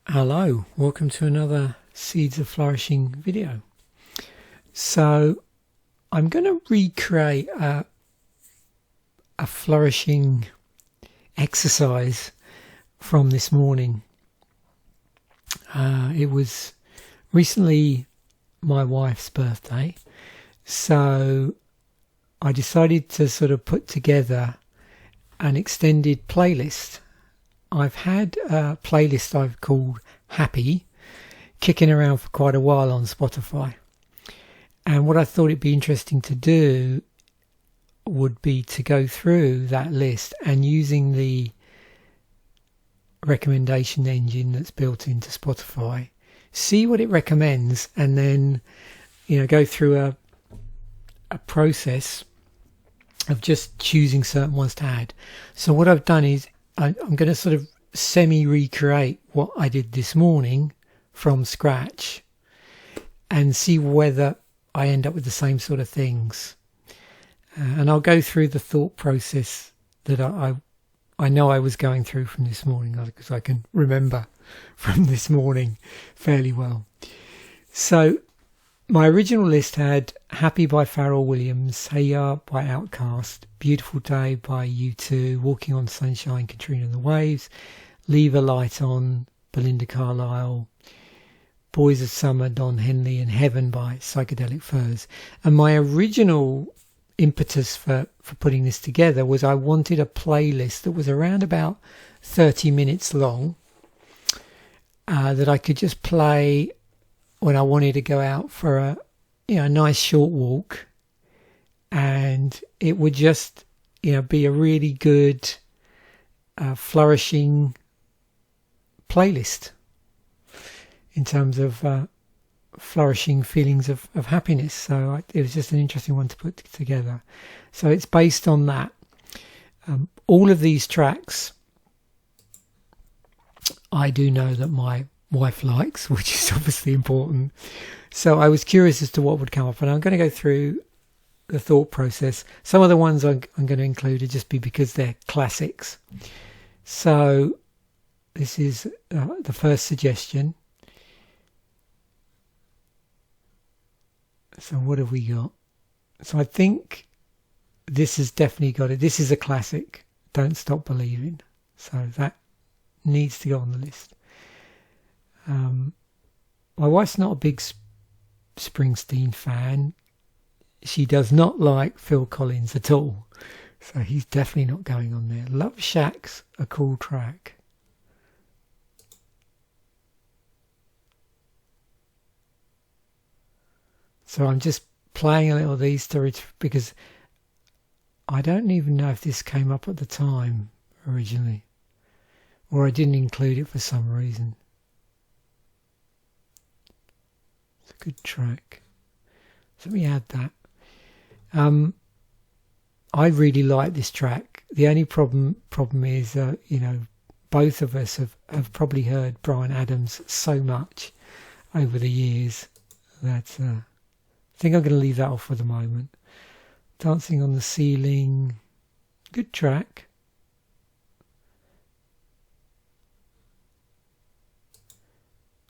Hello, welcome to another Seeds of Flourishing video. So I'm going to recreate a flourishing exercise from this morning. It was recently my wife's birthday, so I decided to sort of put together an extended playlist. I've had a playlist I've called Happy kicking around for quite a while on Spotify. And what I thought it'd be interesting to do would be to go through that list and using the recommendation engine that's built into Spotify, see what it recommends, and then, go through a process of just choosing certain ones to add. So what I've done is I'm going to sort of semi-recreate what I did this morning from scratch and see whether I end up with the same sort of things. And I'll go through the thought process that I know I was going through from this morning, because I can remember from this morning fairly well. So my original list had Happy by Pharrell Williams, Hey Ya by Outkast, Beautiful Day by U2, Walking on Sunshine, Katrina and the Waves, Leave a Light On, Belinda Carlisle, Boys of Summer, Don Henley, and Heaven by Psychedelic Furs. And my original impetus for putting this together was I wanted a playlist that was around about 30 minutes long, that I could just play when I wanted to go out for a nice short walk, and it would just be a really good flourishing playlist in terms of flourishing feelings of happiness. So it was just an interesting one to put together. So it's based on that. All of these tracks I do know that my wife likes, which is obviously important. So I was curious as to what would come up, and I'm going to go through the thought process. Some of the ones I'm going to include are just because they're classics. So this is the first suggestion. So what have we got? So I think this has definitely got it. This is a classic, Don't Stop Believing. So that needs to go on the list. My wife's not a big Springsteen fan. She does not like Phil Collins at all, so he's definitely not going on there. Love Shack's a cool track. So I'm just playing a little of these because I don't even know if this came up at the time originally, or I didn't include it for some reason. It's a good track. So let me add that. I really like this track. The only problem is, both of us have probably heard Bryan Adams so much over the years that I think I'm going to leave that off for the moment. Dancing on the Ceiling, good track.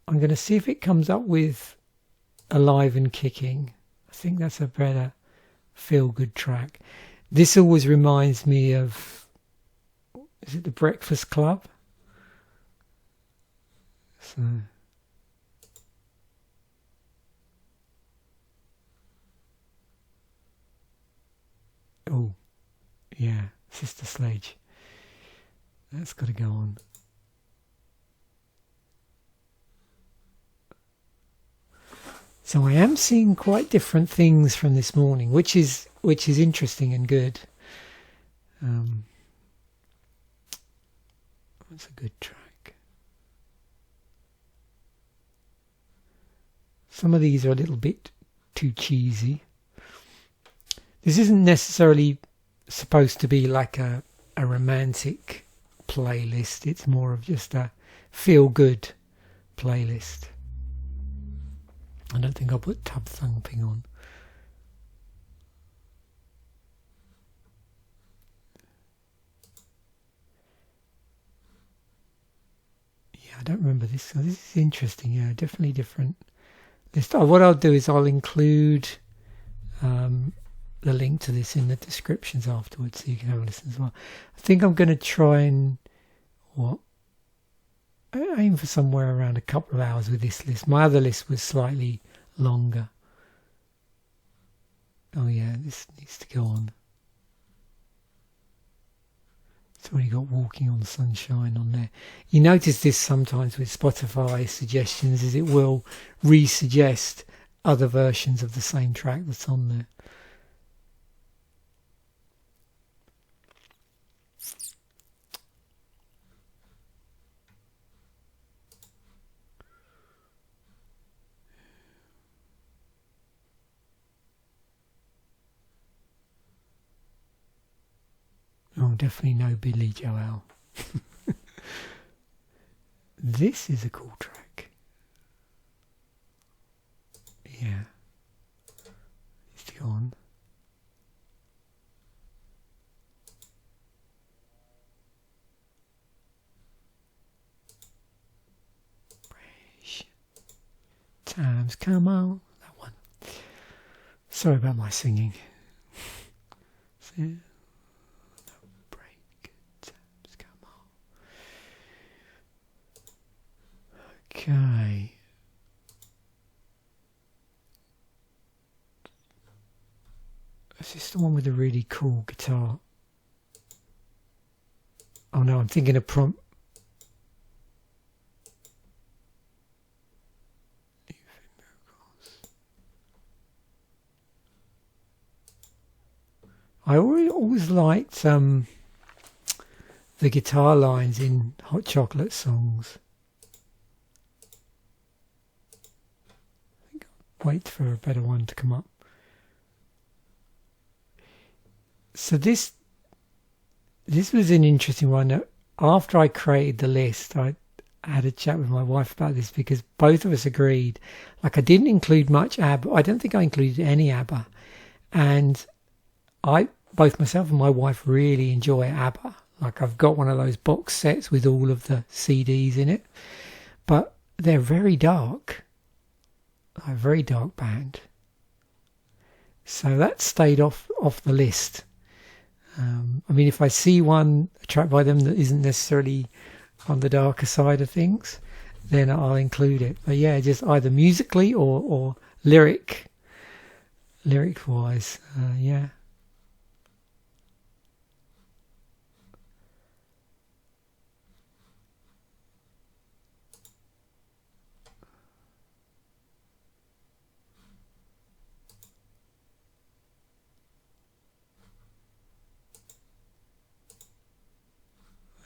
I'm going to see if it comes up with Alive and Kicking. I think that's a better feel-good track. This always reminds me of, is it The Breakfast Club? So, oh, yeah, Sister Sledge. That's got to go on. So I am seeing quite different things from this morning, which is interesting and good. That's a good track. Some of these are a little bit too cheesy. This isn't necessarily supposed to be like a romantic playlist. It's more of just a feel-good playlist. I don't think I'll put Tub Thumping on. Yeah, I don't remember this. So this is interesting. Yeah, definitely different list. What I'll do is I'll include the link to this in the descriptions afterwards, so you can have a listen as well. I think I'm going to try and aim for somewhere around a couple of hours with this list. My other list was slightly longer. Oh yeah, this needs to go on. It's already got Walking on Sunshine on there. You notice this sometimes with Spotify suggestions, is it will re-suggest other versions of the same track that's on there. Oh, definitely no Billy Joel. This is a cool track. Yeah. Needs to go on. Times come on. That one. Sorry about my singing. Okay. Is this the one with the really cool guitar? Oh no, I'm thinking of Prompt. I always liked the guitar lines in Hot Chocolate songs. I think I'll wait for a better one to come up. So this was an interesting one. After I created the list, I had a chat with my wife about this because both of us agreed. Like I didn't include much ABBA. I don't think I included any ABBA, and both myself and my wife really enjoy ABBA. Like I've got one of those box sets with all of the CDs in it, but they're very dark, a very dark band. So that stayed off the list. I mean, if I see a track by them that isn't necessarily on the darker side of things, then I'll include it. But yeah, just either musically or lyric wise, yeah.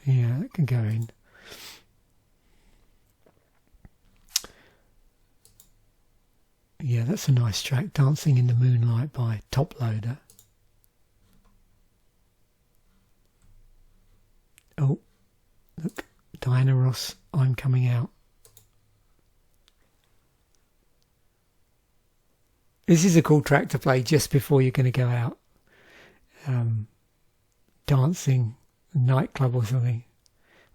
Yeah, that can go in. Yeah, that's a nice track. Dancing in the Moonlight by Top Loader. Oh, look, Diana Ross, I'm Coming Out. This is a cool track to play just before you're going to go out. Dancing, nightclub or something,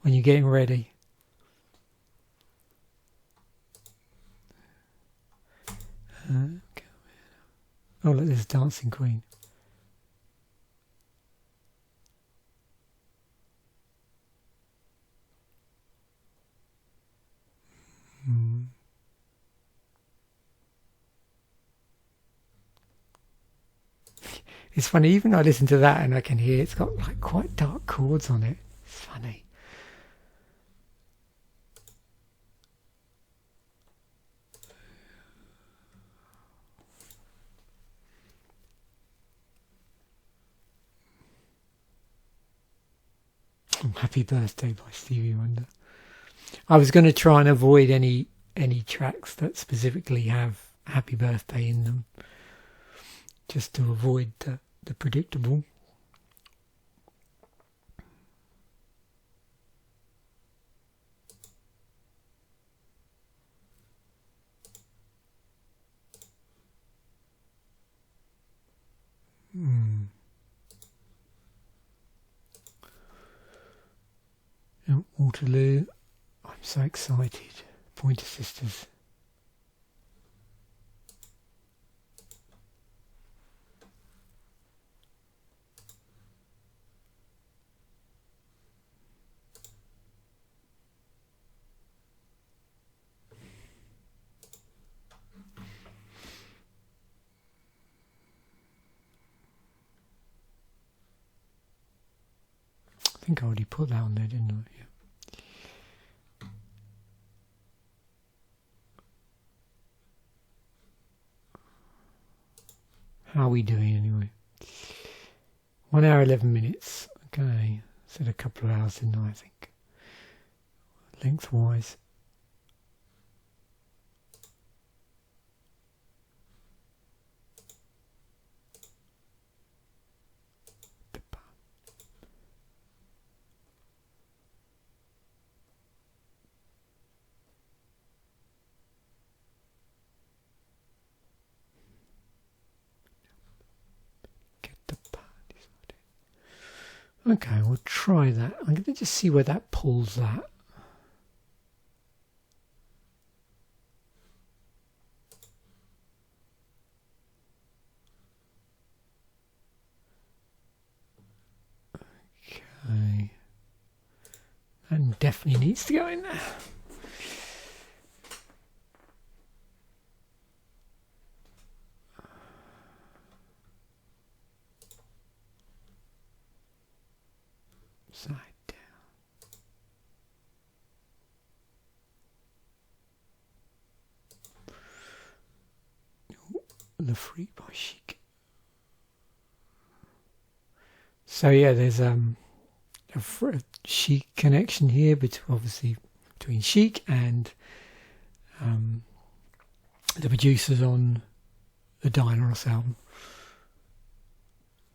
when you're getting ready. Oh, look, there's Dancing Queen. It's funny, even I listen to that and I can hear it's got like quite dark chords on it. It's funny. Happy Birthday by Stevie Wonder. I was going to try and avoid any tracks that specifically have Happy Birthday in them, just to avoid the predictable. Waterloo, I'm So excited. Pointer Sisters. I think I already put that on there, didn't I? Yeah. How are we doing anyway? 1 hour 11 minutes. Okay, said a couple of hours, didn't I think? Lengthwise. Okay, we'll try that. I'm going to just see where that pulls that. Okay. That definitely needs to go in there. Side down. The Free by Chic. So yeah, there's a Chic connection here, obviously between Chic and the producers on the Diana album.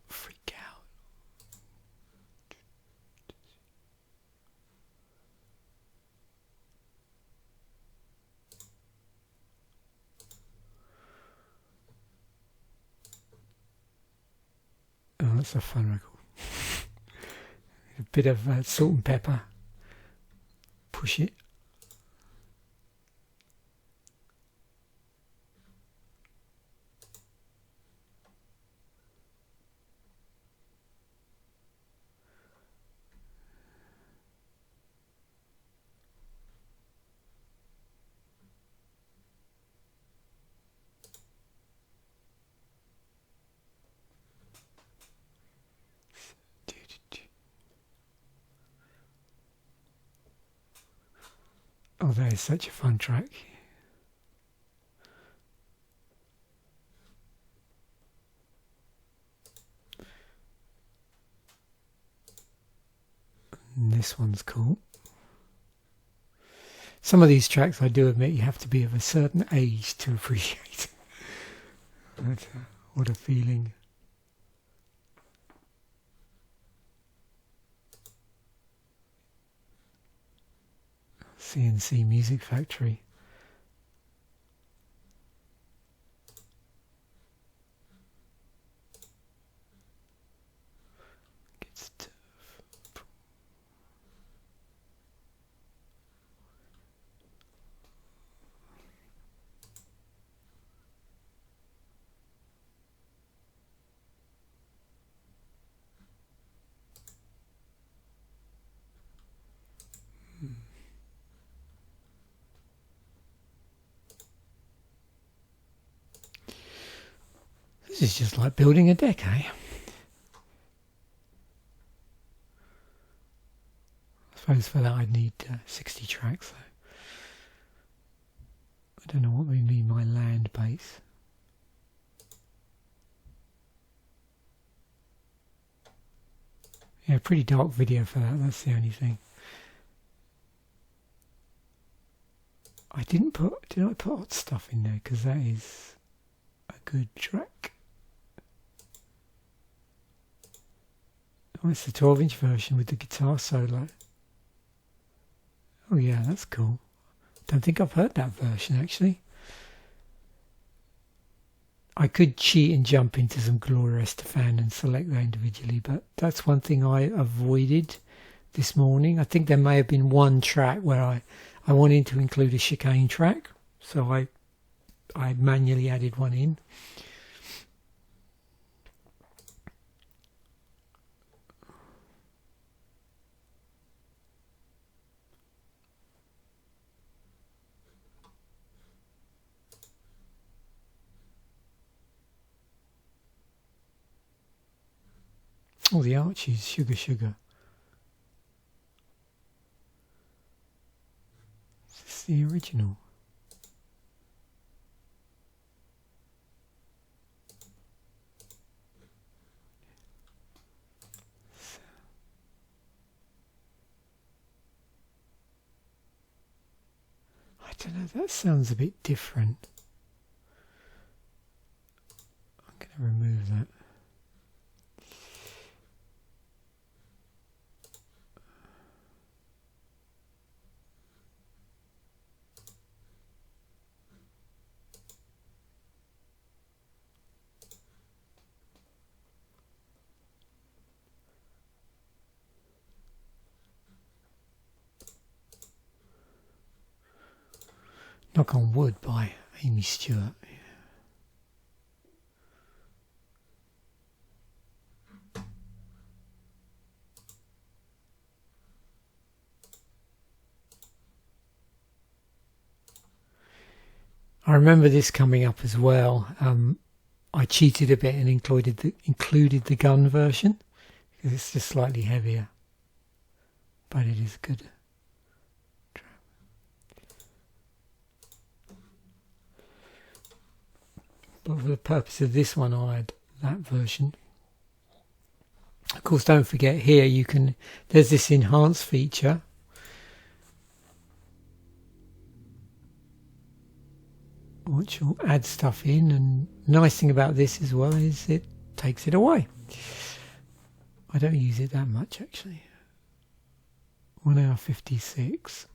Freak out. Oh, that's a fun record. A bit of salt and pepper. Push it. Oh, that is such a fun track. And this one's cool. Some of these tracks, I do admit, you have to be of a certain age to appreciate. But, what a feeling. CNC Music Factory. Gets tough. This is just like building a deck, eh? I suppose for that I'd need 60 tracks, though. I don't know what they mean by land base. Yeah, pretty dark video for that, that's the only thing. Did I put Hot Stuff in there? Because that is a good track. Oh, it's the 12-inch version with the guitar solo. Oh yeah, that's cool. Don't think I've heard that version actually. I could cheat and jump into some Gloria Estefan and select that individually, but that's one thing I avoided this morning. I think there may have been one track where I I wanted to include a chicane track, so I manually added one in. Oh, the Archies, Sugar Sugar. Is this the original? I don't know, that sounds a bit different. I'm going to remove that. Knock on Wood by Amy Stewart. I remember this coming up as well. I cheated a bit and included the gun version because it's just slightly heavier, but it is good. But for the purpose of this one, I'll add that version. Of course, don't forget here there's this enhance feature. Which will add stuff in, and nice thing about this as well is it takes it away. I don't use it that much actually. 1 hour 56.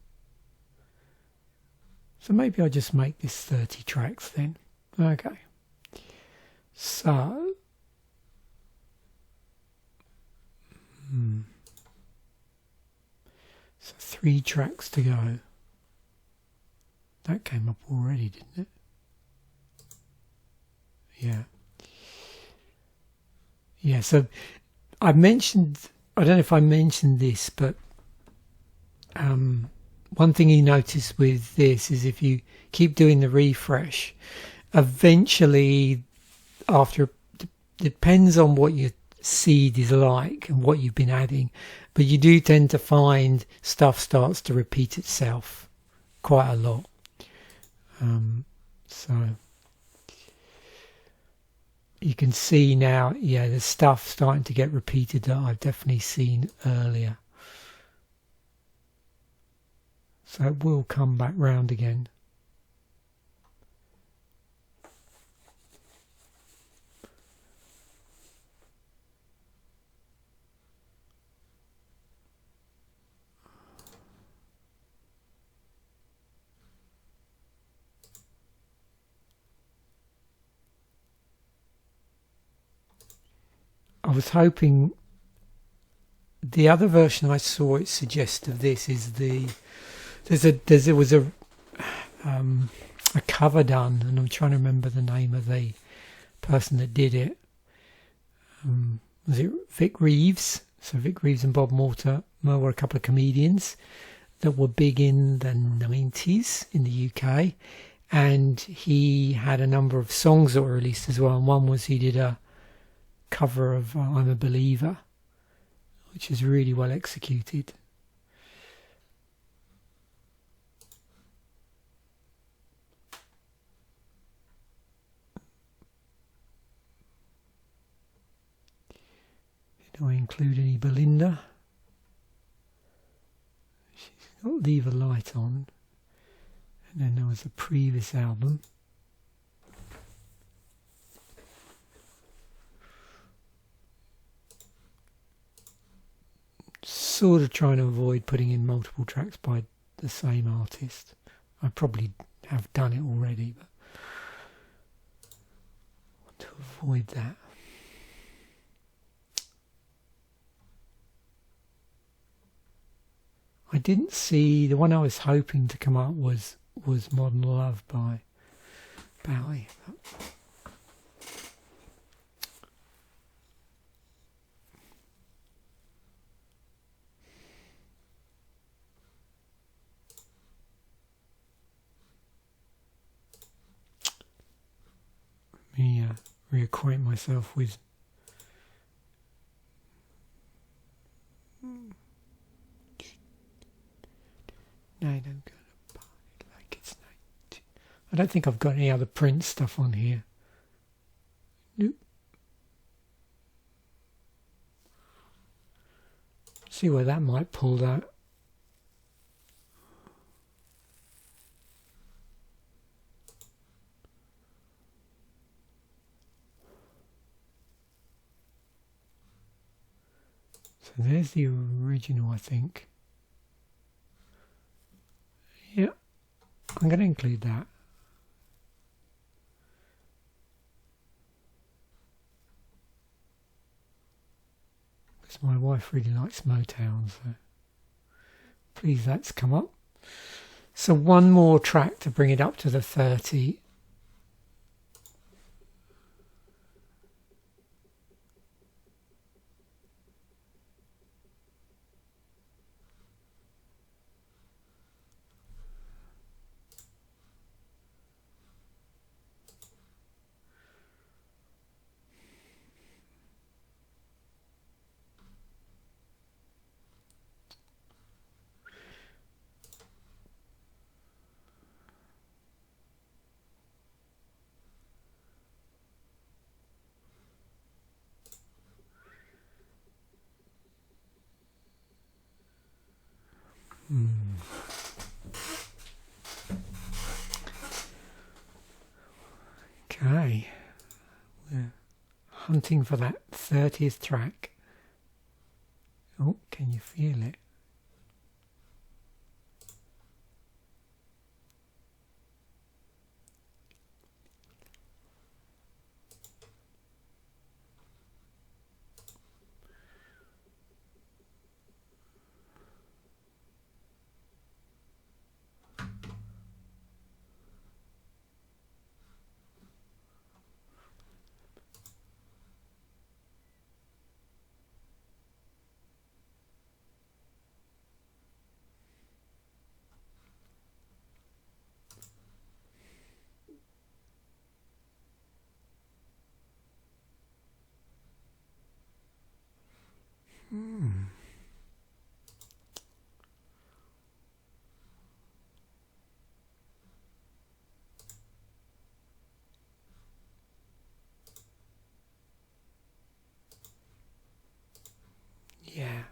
So maybe I'll just make this 30 tracks then. Okay. So so 3 tracks to go. That came up already, didn't it? Yeah, so I don't know if I mentioned this, but one thing you notice with this is if you keep doing the refresh, eventually depends on what your seed is like and what you've been adding, but you do tend to find stuff starts to repeat itself quite a lot. So you can see now, there's stuff starting to get repeated that I've definitely seen earlier. So it will come back round again. I was hoping the other version I saw it suggest of this is there was a cover done, and I'm trying to remember the name of the person that did it. Was it Vic Reeves? So Vic Reeves and Bob Mortimer were a couple of comedians that were big in the 90s in the UK, and he had a number of songs that were released as well, and one was he did a cover of I'm a Believer, which is really well executed. Do I include any Belinda? She's got Leave a Light on, and then there was a previous album. Sort of trying to avoid putting in multiple tracks by the same artist. I probably have done it already, but I want to avoid that. I didn't see the one I was hoping to come up was Modern Love by Bowie. Let me reacquaint myself with No, don't go to party like it's night. I don't think I've got any other Prince stuff on here. Nope. See where that might pull that. So there's the original, I think. Yeah, I'm going to include that. Because my wife really likes Motown, so please that's come up. So one more track to bring it up to the 30. Okay, we're hunting for that 30th track. Oh, can you feel it? Yeah,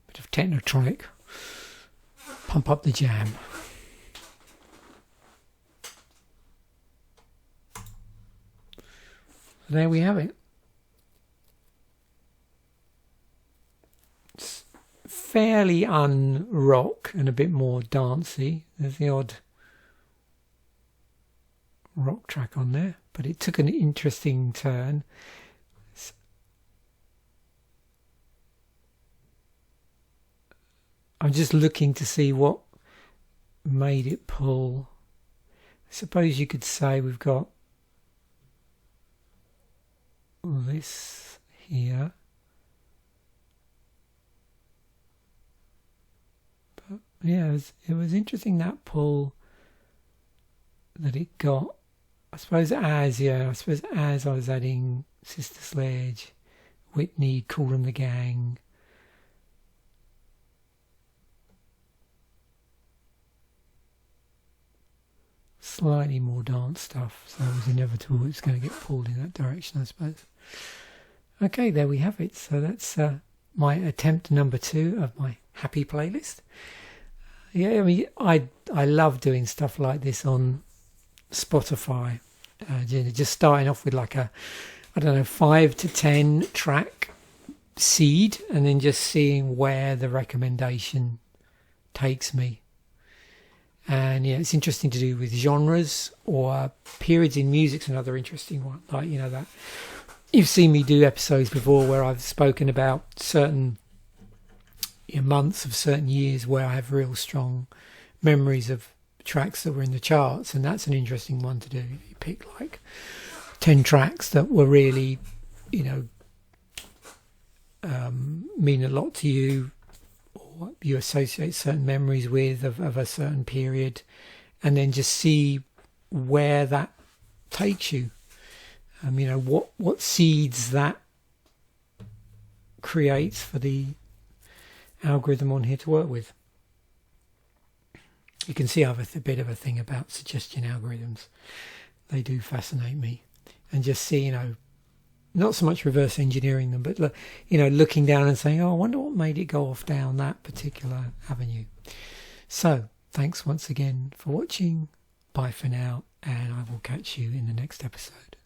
bit of technotronic, pump up the jam. There we have it. It's fairly un-rock and a bit more dancey. There's the odd rock track on there, but it took an interesting turn. I'm just looking to see what made it pull. I suppose you could say we've got this here, but yeah, it was interesting, that pull that it got. I suppose as I was adding Sister Sledge, Whitney, Cool and the Gang, slightly more dance stuff, so it was inevitable it's going to get pulled in that direction, I suppose. Okay, there we have it. So that's my attempt number 2 of my happy playlist. Yeah, I mean, I love doing stuff like this on Spotify. Just starting off with like a, I don't know, 5 to 10 track seed, and then just seeing where the recommendation takes me. And yeah, it's interesting to do with genres or periods in music's another interesting one. Like, you know, that you've seen me do episodes before where I've spoken about certain months of certain years where I have real strong memories of tracks that were in the charts, and that's an interesting one to do. You pick like 10 tracks that were really, mean a lot to you, or you associate certain memories with of a certain period, and then just see where that takes you. What seeds that creates for the algorithm on here to work with. You can see I have a bit of a thing about suggestion algorithms. They do fascinate me. And just see, not so much reverse engineering them, but looking down and saying, oh, I wonder what made it go off down that particular avenue. So thanks once again for watching. Bye for now, and I will catch you in the next episode.